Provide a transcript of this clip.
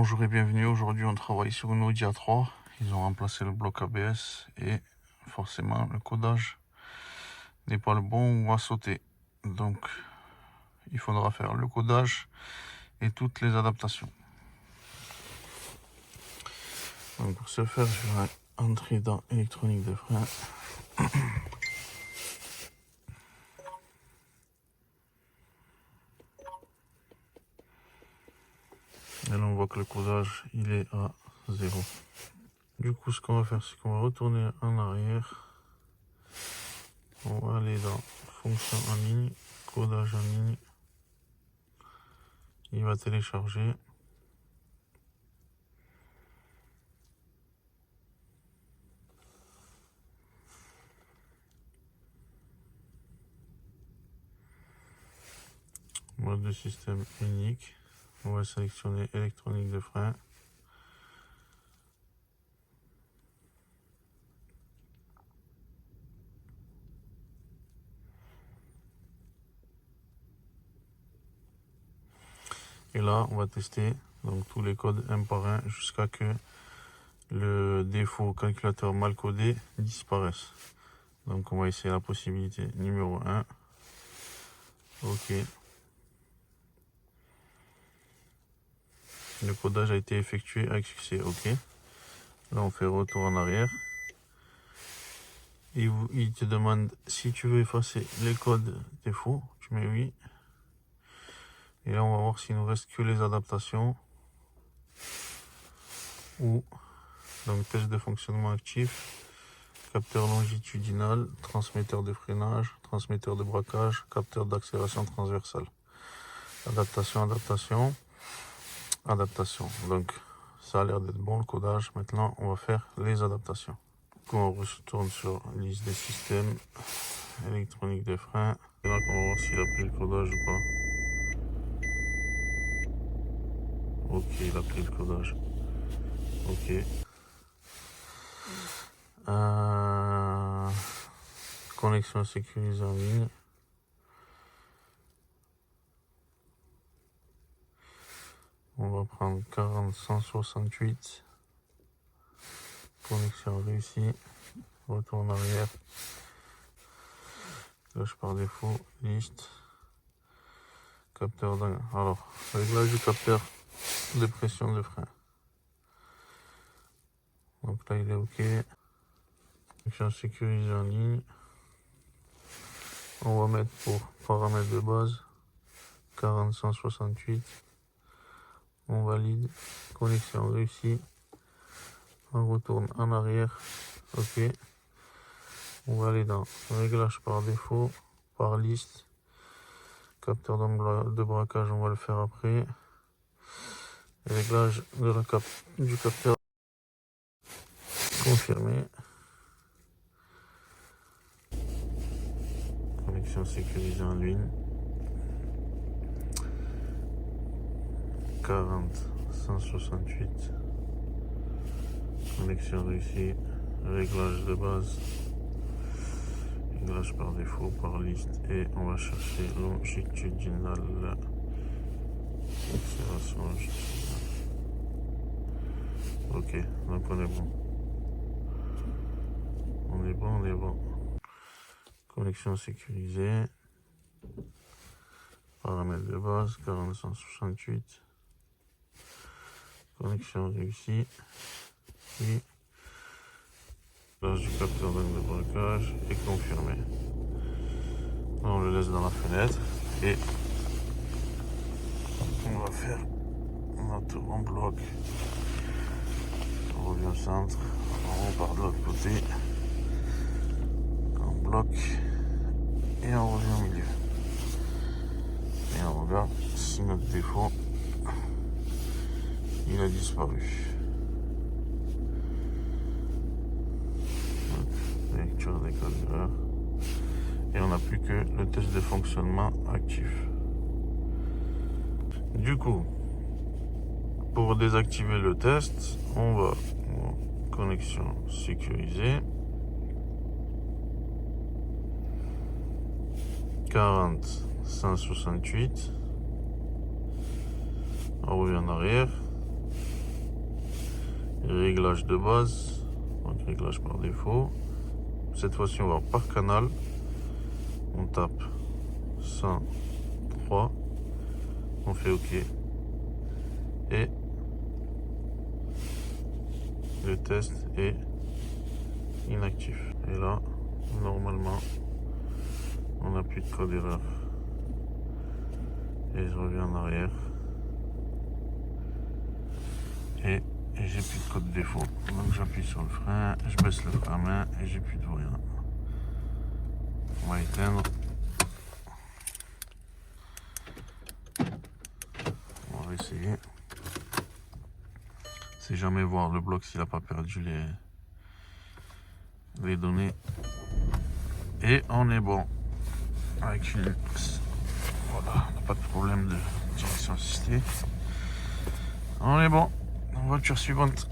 Bonjour et bienvenue. Aujourd'hui, on travaille sur une Audi A3. Ils ont remplacé le bloc ABS et forcément le codage n'est pas le bon ou a sauté. Donc, il faudra faire le codage et toutes les adaptations. Donc, pour ce faire, je vais entrer dans électronique de frein. Et là, on voit que le codage, il est à 0. Du coup, ce qu'on va faire, c'est qu'on va retourner en arrière. On va aller dans fonction en ligne, codage en ligne. Il va télécharger. Mode de système unique. On va sélectionner électronique de frein. Et là, on va tester donc tous les codes un par un jusqu'à que le défaut calculateur mal codé disparaisse. Donc on va essayer la possibilité numéro 1. OK. Le codage a été effectué avec succès. OK. Là, on fait retour en arrière. Il te demande si tu veux effacer les codes défauts. Tu mets oui. Et là, on va voir s'il nous reste que les adaptations. Ou donc test de fonctionnement actif, capteur longitudinal, transmetteur de freinage, transmetteur de braquage, capteur d'accélération transversale. Adaptation. Donc ça a l'air d'être bon le codage. Maintenant, on va faire les adaptations. Donc, on retourne sur liste des systèmes, électronique des freins. C'est là qu'on va voir s'il a pris le codage ou pas. Ok, il a pris le codage. Ok. Connexion sécurisée en ligne. On va prendre 40-168. Connexion réussie. Retour en arrière. Cloche par défaut. Liste. Capteur d'un. Alors, réglage du capteur de pression de frein. Donc là, il est OK. Connexion sécurisée en ligne. On va mettre pour paramètres de base 40-168. On valide. Connexion réussie. On retourne en arrière. OK. On va aller dans réglage par défaut, par liste. Capteur de braquage, on va le faire après. Réglage de du capteur confirmé. Connexion sécurisée en ligne. 40-168. Connexion réussie. Réglage de base. Réglage par défaut, par liste. Et on va chercher longitudinal. Accélération longitudinale. Ok, donc on est bon. On est bon. Connexion sécurisée. Paramètres de base, 40-168. Connexion réussie. Et l'âge du capteur d'angle de braquage est confirmé. Là, on le laisse dans la fenêtre et on va faire notre en bloc. On revient au centre, on repart de l'autre côté, on bloque et on revient au milieu. Et on regarde si notre défaut il a disparu. Lecture des codes d'erreur. Et on n'a plus que le test de fonctionnement actif. Du coup, pour désactiver le test, on va en connexion sécurisée. 40-168. On revient en arrière. Réglage de base, donc réglage par défaut. Cette fois-ci on va par canal, on tape 103, on fait OK et le test est inactif. Et là normalement on n'a plus de code erreur. Et je reviens en arrière et j'ai plus de code défaut. Donc j'appuie sur le frein, je baisse le frein à main et j'ai plus de rien. On va éteindre. On va essayer. Si jamais voir le bloc s'il n'a pas perdu les données. Et on est bon avec Linux. Voilà, on n'a pas de problème de direction assistée. On est bon. Voiture suivante.